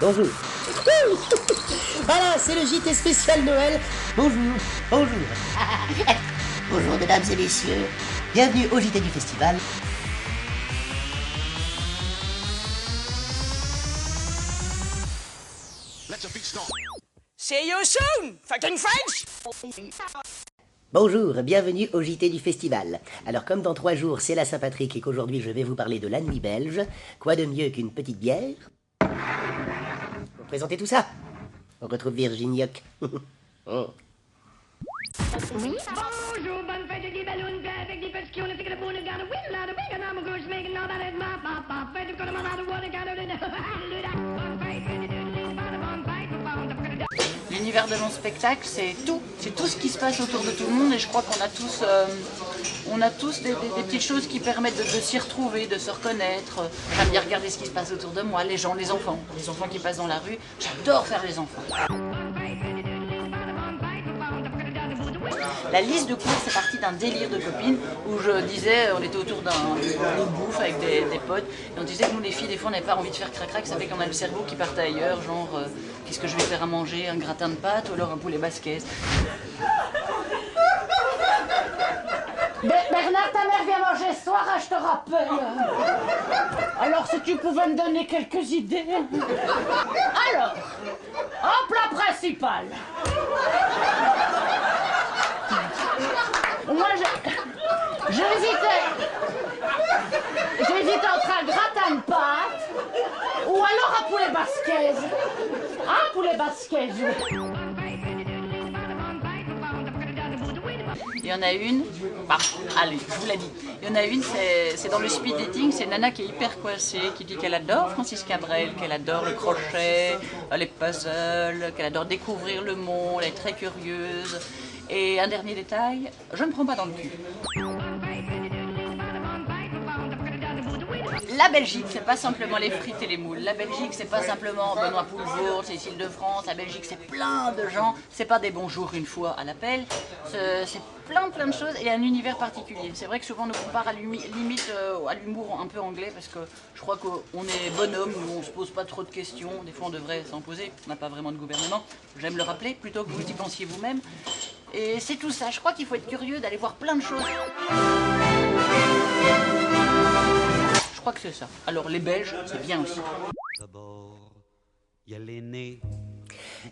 Bonjour. Voilà, c'est le JT spécial Noël. Bonjour, bonjour. Bonjour mesdames et messieurs. Bienvenue au JT du festival. See you soon, fucking French! Bonjour, bienvenue au JT du festival. Alors comme dans 3 jours c'est la Saint-Patrick et qu'aujourd'hui je vais vous parler de la nuit belge, quoi de mieux qu'une petite bière pour présenter tout ça? On retrouve Virginie Hoc. Oh. Bonjour, bonne fête des ballons, avec des petits qui ont fait que le bon gars, oui, là, le big and I'm a goose, making all that, fête du corps, mal, water, got L'univers de mon spectacle, c'est tout ce qui se passe autour de tout le monde et je crois qu'on a tous des petites choses qui permettent de s'y retrouver, de se reconnaître. J'aime bien regarder ce qui se passe autour de moi, les gens, les enfants qui passent dans la rue. J'adore faire les enfants. La liste de cours, c'est parti d'un délire de copines où je disais, on était autour d'un bouffe avec des potes, et on disait que nous les filles, des fois, on n'avait pas envie de faire crac-crac, ça fait qu'on a le cerveau qui partait ailleurs, genre, qu'est-ce que je vais faire à manger, un gratin de pâtes ou alors un poulet basquez. Bernard, ta mère vient manger ce soir, je te rappelle. Alors, si tu pouvais me donner quelques idées. Alors, en plat principal. Moi, j'hésitais entre un gratin de pâtes ou alors un poulet basquez. Un poulet basquez. Il y en a une, allez, je vous l'ai dit. Il y en a une, c'est dans le speed dating, c'est une nana qui est hyper coincée, qui dit qu'elle adore Francis Cabrel, qu'elle adore le crochet, les puzzles, qu'elle adore découvrir le monde, elle est très curieuse. Et un dernier détail, je ne prends pas dans le cul. La Belgique, c'est pas simplement les frites et les moules. La Belgique, c'est pas simplement Benoît Poelvoort, Cécile de France. La Belgique, c'est plein de gens. C'est pas des bonjours une fois à l'appel. C'est plein de choses et un univers particulier. C'est vrai que souvent on nous compare à limite à l'humour un peu anglais parce que je crois qu'on est bonhomme, on se pose pas trop de questions. Des fois on devrait s'en poser, on n'a pas vraiment de gouvernement. J'aime le rappeler plutôt que vous y pensiez vous-même. Et c'est tout ça. Je crois qu'il faut être curieux d'aller voir plein de choses. Je crois que c'est ça. Alors les Belges, c'est bien aussi. D'abord, il y a l'aîné.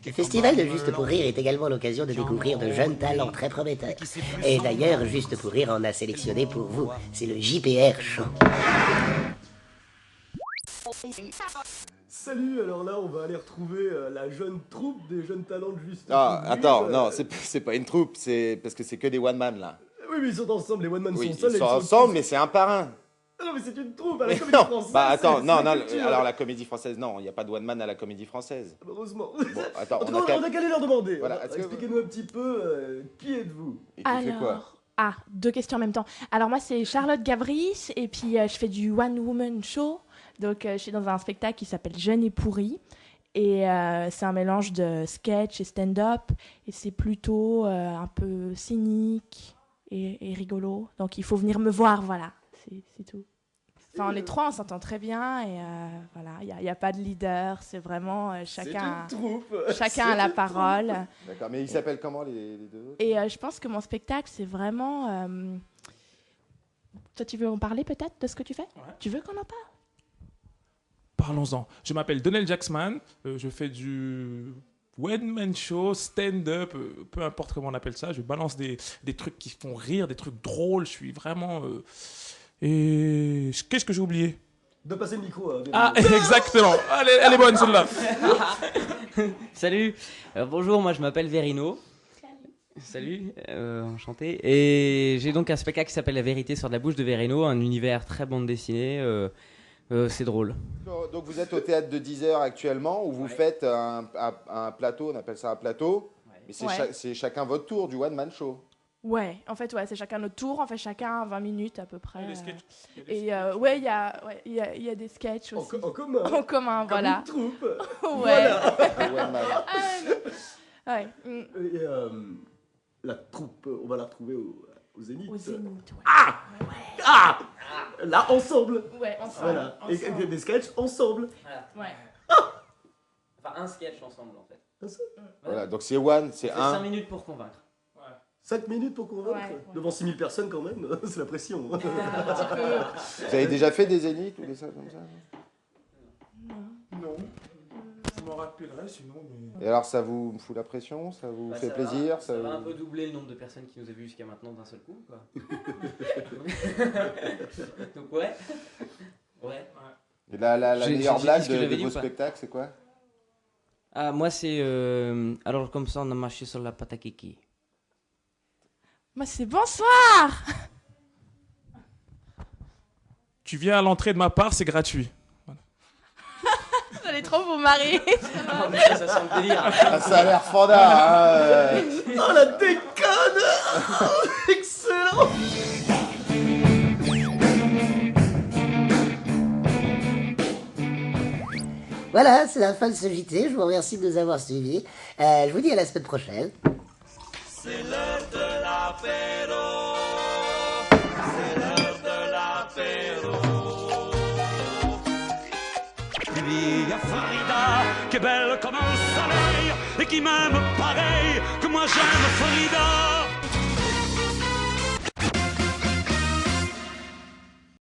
Le festival de Juste pour Rire est également l'occasion de découvrir de jeunes talents très prometteurs. Et d'ailleurs, Juste pour Rire en a sélectionné pour vous. C'est le JPR Show. Salut, alors là on va aller retrouver la jeune troupe des jeunes talents de Juste. Ah, attends, non, c'est pas une troupe, c'est parce que c'est que des one man là. Oui, mais ils sont ensemble, les one man Oui, sont seuls. ils sont ensemble, mais c'est un par un. Ah non, mais c'est une troupe à la Mais Comédie non, Française. bah attends, non, la culture. alors la Comédie Française, non, il n'y a pas de one man à la Comédie Française. Heureusement. Bon, attends, En tout cas, on a qu'à aller leur demander. Voilà, Alors, est-ce que- expliquez-nous un petit peu qui êtes-vous. Et tu fais quoi? Ah, 2 questions en même temps. Alors moi c'est Charlotte Gavris et puis je fais du one woman show. Donc je suis dans un spectacle qui s'appelle Jeune et pourri et c'est un mélange de sketch et stand-up et c'est plutôt un peu cynique et rigolo. Donc il faut venir me voir, voilà, c'est tout. Enfin, les 3 on s'entend très bien et voilà, il n'y a pas de leader, c'est vraiment chacun a la parole. D'accord, mais ils s'appellent comment les deux autres? Et je pense que mon spectacle, c'est vraiment... Toi, tu veux en parler peut-être de ce que tu fais? Ouais. Tu veux qu'on en parle? Parlons-en. Je m'appelle Donnell Jacksman, je fais du one-man show, stand-up, peu importe comment on appelle ça. Je balance des trucs qui font rire, des trucs drôles. Je suis vraiment... Et qu'est-ce que j'ai oublié? De passer le micro. Ah, exactement. Elle est bonne celle-là. Salut, bonjour, moi je m'appelle Verino. Salut, enchanté. Et j'ai donc un spectacle qui s'appelle La vérité sur de la bouche de Verino, un univers très bande dessinée. C'est drôle. Donc vous êtes au théâtre de 10h actuellement où vous faites un plateau, on appelle ça un plateau, mais c'est chacun votre tour du one man show. Ouais, en fait, c'est chacun notre tour, on fait chacun 20 minutes à peu près. Il y a il y a des sketchs aussi. En commun. En commun, comme voilà. Une troupe. Ouais. Voilà. Et la troupe, on va la retrouver au Zénith. Au Zénith, ouais. Là, ensemble. Ouais, ensemble. Voilà. Ensemble. Et des sketchs ensemble. Voilà. Ouais. Enfin, un sketch ensemble en fait. Voilà, donc c'est one, c'est 5 un. minutes pour convaincre. 5 minutes pour convaincre Ouais. devant 6000 personnes quand même, c'est la pression. Vous avez déjà fait des zéniths ou des ça comme ça? Non. Je m'en rappellerai sinon. Mais... Et alors ça vous fout la pression? Ça vous fait plaisir? Ça va un vous- peu doubler le nombre de personnes qui nous a vus jusqu'à maintenant d'un seul coup, quoi. Donc ouais. Et la J'ai meilleure dit blague ce que j'avais de dit vos ou pas spectacles, c'est quoi? Ah, moi c'est... Alors comme ça on a marché sur la pâte à kiki. Moi, c'est bonsoir. Tu viens à l'entrée de ma part, c'est gratuit. Vous allez trop vous marier. Oh, putain, ça sent le délire. Ah, ça a l'air fandard, hein. Oh la déconne. Excellent. Voilà, c'est la fin de ce JT. Je vous remercie de nous avoir suivis. Je vous dis à la semaine prochaine. C'est l'heure de l'apéro. C'est l'heure de l'apéro. Il y a Farida qui est belle comme un soleil et qui m'aime pareil que moi j'aime Farida.